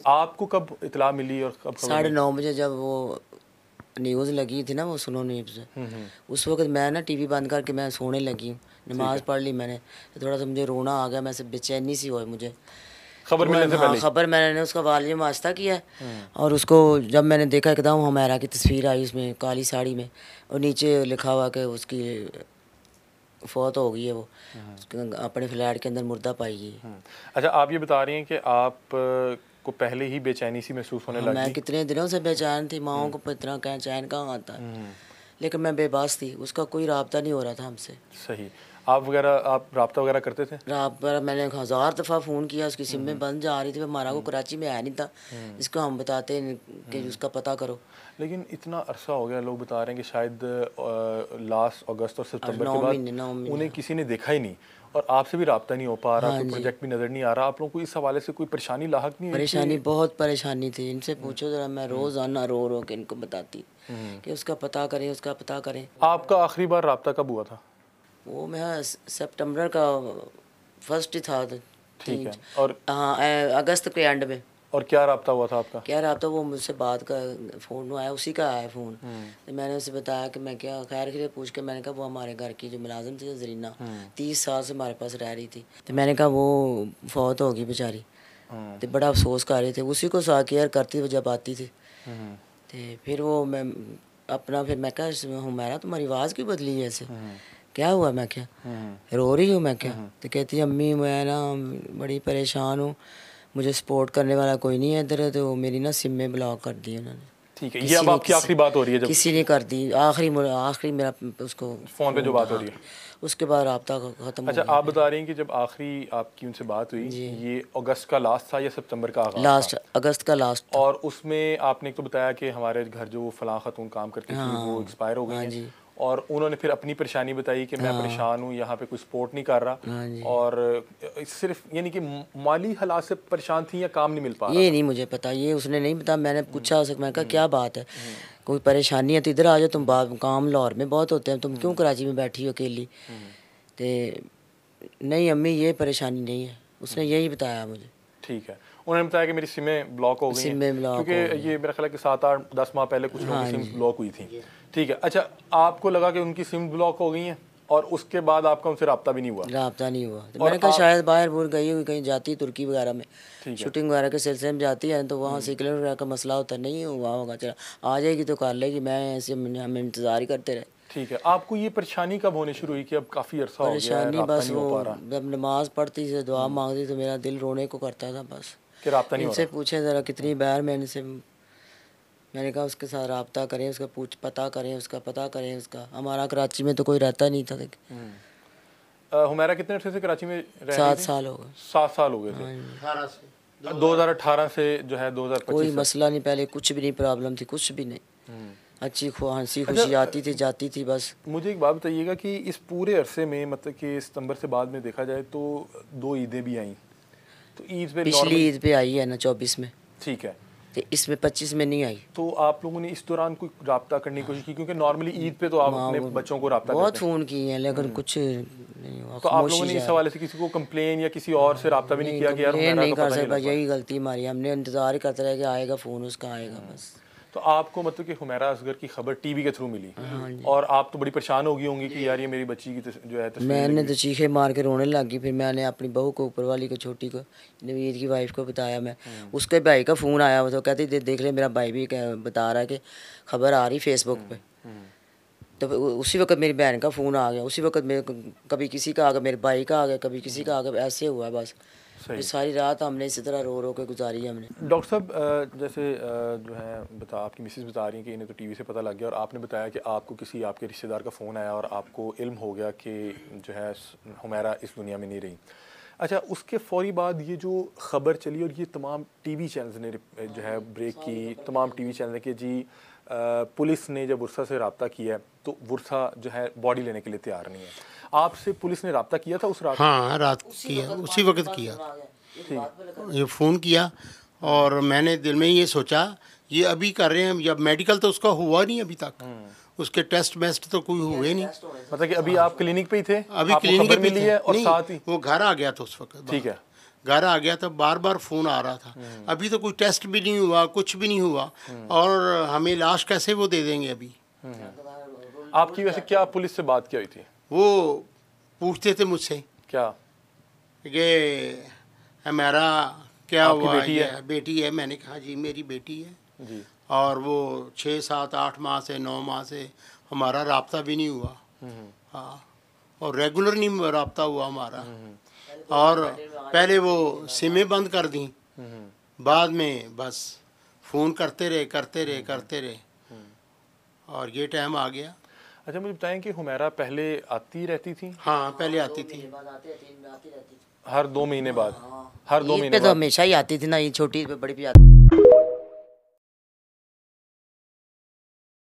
आपको कब इतला मिली और कब खबर 9:30 बजे जब वो न्यूज़ लगी थी ना, वो सुनो न्यूज़, उस वक्त मैं ना टीवी बंद करके मैं सोने लगी हूँ, नमाज़ पढ़ ली मैंने, तो थोड़ा सा मुझे रोना आ गया, मैं से बेचैनी सी हुई मुझे खबर तो मिलने से हाँ पहले? खबर मैंने उसका वॉल्यूम आस्ता किया और उसको जब मैंने देखा एकदम हुमैरा की तस्वीर आई उसमें काली साड़ी में और नीचे लिखा हुआ कि उसकी फौत हो गई है, वो अपने फ्लैट के अंदर मुर्दा पाई गई है। अच्छा, आप ये बता रही हैं कि आप को पहले ही बेचैनी सी महसूस होने हाँ, लगी? मैं कितने दिनों से बेचैन थी, माओ को इतना कह चैन कहाँ आता है, लेकिन मैं बेबस थी, उसका कोई राब्ता नहीं हो रहा था हमसे। सही। आप राब्ता वगैरह करते थे? पर मैंने 1000 दफ़ा फ़ोन किया, उसकी सिम में बंद जा रही थी, हमारा को कराची में आया नहीं था जिसको हम बताते हैं कि उसका पता करो। लेकिन इतना अरसा हो गया, लोग बता रहे हैं कि शायद लास्ट अगस्त और सितंबर के 9 बाद महीने उन्हें किसी ने देखा ही नहीं और आपसे भी राब्ता नहीं हो पा रहा, हाँ कोई जी। प्रोजेक्ट भी नज़र नहीं आ रहा। आप लोगों को इस हवाले से कोई परेशानी लाहक नहीं हुई? परेशानी बहुत परेशानी थी, इनसे पूछो ज़रा, मैं रोज़ाना रो रो के इनको बताती कि उसका पता करें, उसका पता करें। आपका आखिरी बार राब्ता कब हुआ था? वो मैं सितंबर का फर्स्ट ही था, ठीक है। और हाँ अगस्त के एंड में। और क्या राब्ता हुआ था आपका? कह रहा था वो मुझसे बात का फ़ोन आया, उसी का आया फ़ोन, तो मैंने उसे बताया कि मैं क्या खैर खैर पूछ के मैंने कहा वो हमारे घर की जो मुलाजिम थी जरीना 30 साल से हमारे पास रह रही थी, तो मैंने कहा वो फौत होगी बेचारी, तो बड़ा अफसोस कर रहे थे, उसी को सा केयर करती वो जब आती थी। तो फिर वो मैं अपना फिर मैं कहा हुमैरा तुम्हारी आवाज़ क्यों बदली है ऐसे, क्या हुआ, मैं क्या रो रही हूँ, मैं क्या, तो कहती अम्मी मैं ना बड़ी परेशान हूँ, मुझे सपोर्ट करने वाला कोई नहीं है इधर, तो मेरी ना सिम में ब्लॉक कर दी उन्होंने। ठीक है, ये अब आपकी आखिरी बात हो रही है जब किसी ने कर दी, आखिरी मेरा उसको फ़ोन पे जो बात हो रही है? उसके बाद राब्ता ख़त्म हो अच्छा, गया। आप बता रही हैं कि जब आखिरी आपकी उनसे बात हुई, ये अगस्त का लास्ट था या सितंबर का आगाज़ लास्ट, था? अगस्त का लास्ट था। और उसमें आपने एक तो बताया कि हमारे घर जो फलां खातून काम करती थी वो एक्सपायर हो गई हैं और उन्होंने फिर अपनी परेशानी बताई कि मैं परेशान हूँ, यहाँ पे कोई सपोर्ट नहीं कर रहा और सिर्फ यानी कि माली हालात से परेशान थी या काम नहीं मिल पा रहा? ये नहीं मुझे पता, ये उसने नहीं पता, मैंने पूछा उससे, मैं कहा क्या बात है, कोई परेशानी है तो इधर आ जाओ, तुम बात काम लाहौर में बहुत होते हैं, तुम क्यों कराची में बैठी हो अकेली, तो नहीं अम्मी ये परेशानी नहीं है, उसने यही बताया मुझे। ठीक है, उन्होंने बताया कि मेरी सिमें ब्लॉक हो गई हैं, क्योंकि ये मेरा ख्याल है कि 7-8-10 माह पहले कुछ लोगों की सिम ब्लॉक हुई थी। ठीक है, अच्छा आपको लगा कि उनकी सिम ब्लॉक हो गई हैं और उसके बाद आपका उनसे रब्ता भी नहीं हुआ? रब्ता नहीं हुआ, तो मैंने कहा शायद बाहर बुर गई हुई, कहीं जाती तुर्की वगैरह में शूटिंग वगैरह के सिलसिले में जाती है, तो वहाँ सिकलेट वगैरह का मसला होता नहीं हुआ होगा, चला आ जाएगी तो कर लेगी, मैं ऐसे हम इंतज़ार ही करते रहे। ठीक है, आपको ये परेशानी कब होनी शुरू हुई कि अब काफ़ी अरसा हो गया है, राब्ता नहीं हो पा रहा? जब नमाज पढ़ती थी, दुआ मांगती तो मेरा दिल रोने को करता था बस कि राब्ता नहीं हो रहा। इनसे पूछे ज़रा कितनी बार मैंने कहा उसके साथ रब्ता करें, उसका पता करें, उसका पता करें, उसका हमारा कराची में तो कोई रहता नहीं था। हुमैरा कितने अर्से से कराची में रह रही थी? 7 साल हो गए। 7 साल हो गए थे। 2018 से जो है 2025 कोई मसला नहीं, पहले कुछ भी नहीं प्रॉब्लम थी, कुछ भी नहीं, अच्छी हंसी खुशी आती थी जाती थी बस। मुझे एक बात बताइएगा कि इस पूरे अरसे में मतलब कि सितंबर से बाद में देखा जाए तो 2 ईदें भी आई, तो ईद पे पिछली ईद पे आई है ना 24 में, ठीक है, तो इसमें 25 में नहीं आई। तो आप लोगों ने इस दौरान कोई राब्ता करने की कोशिश की, क्योंकि नॉर्मली ईद पे तो आप अपने बच्चों को राब्ता बहुत फ़ोन किए हैं लेकिन कुछ नहीं हुआ। तो आप लोगों ने इस हवाले से किसी को कंप्लेन या किसी और से राब्ता भी नहीं किया कि यार नहीं कर सकता, यही गलती हमारी, हमने इंतज़ार ही करते रहे कि आएगा फ़ोन, उसका आएगा बस। तो आपको मतलब कि हुमैरा असगर की खबर टीवी के थ्रू मिली और आप तो बड़ी परेशान हो गई होंगी कि यार ये मेरी बच्ची की जो है तस्वीर, मैंने तो चीखे मार के रोने लगी, फिर मैंने अपनी बहू को, ऊपर वाली को, छोटी को, नवीद की वाइफ को बताया, मैं उसके भाई का फ़ोन आया, वो तो कहती देख ले मेरा भाई भी बता रहा है कि खबर आ रही फेसबुक पे, तो उसी वक्त मेरी बहन का फ़ोन आ गया, उसी वक्त मेरे कभी किसी का आ गया, मेरे भाई का आ गया, कभी किसी का आ गया, ऐसे हुआ बस। ये सारी रात हमने इसी तरह रो रो के गुजारी हमने। डॉक्टर साहब जैसे जो है आपकी मिसेस बता रही हैं कि इन्हें तो टीवी से पता लग गया और आपने बताया कि आपको किसी आपके रिश्तेदार का फ़ोन आया और आपको इल्म हो गया कि जो है हुमैरा इस दुनिया में नहीं रही। अच्छा, उसके फ़ौरी बाद ये जो ख़बर चली और ये तमाम टीवी चैनल्स ने जो है ब्रेक की, तमाम टीवी चैनल ने कि जी पुलिस ने जब वर्षा से रब्ता किया है तो वर्षा जो है बॉडी लेने के लिए तैयार नहीं है। आपसे पुलिस ने रब्ता किया था उस रात? हाँ, रात किया, उसी वक्त किया, ये फ़ोन किया और मैंने दिल में ये सोचा ये अभी कर रहे हैं, जब मेडिकल तो उसका हुआ नहीं अभी तक, उसके टेस्ट वेस्ट तो कोई हुए नहीं, मतलब कि अभी आप क्लिनिक पे ही थे? अभी क्लिनिक पे मिली है और नहीं, साथ ही वो घर आ गया था उस वक्त। ठीक है, घर आ गया तो बार बार फ़ोन आ रहा था। अभी तो कोई टेस्ट भी नहीं हुआ, कुछ भी नहीं हुआ, और हमें लाश कैसे वो दे देंगे अभी। आपकी वैसे क्या पुलिस से बात क्या हुई थी? वो पूछते थे मुझसे क्या? कि हमारा क्या आपकी हुआ, बेटी है? बेटी है। मैंने कहा जी मेरी बेटी है, जी। और वो 6, 7, 8 माह से 9 माह से हमारा राब्ता भी नहीं हुआ। हाँ, और रेगुलर नहीं राब्ता हुआ हमारा। और पहले वो सिमें बंद कर दी, बाद में बस फ़ोन करते रहे, और ये टाइम आ गया। अच्छा, मुझे बताएं कि हुमैरा पहले आती रहती थी? हाँ, पहले आती थी। हर 2 महीने बाद? हर 2 ईद महीने पे तो बाद? हमेशा ही आती थी ना, ये छोटी पे बड़ी भी आती।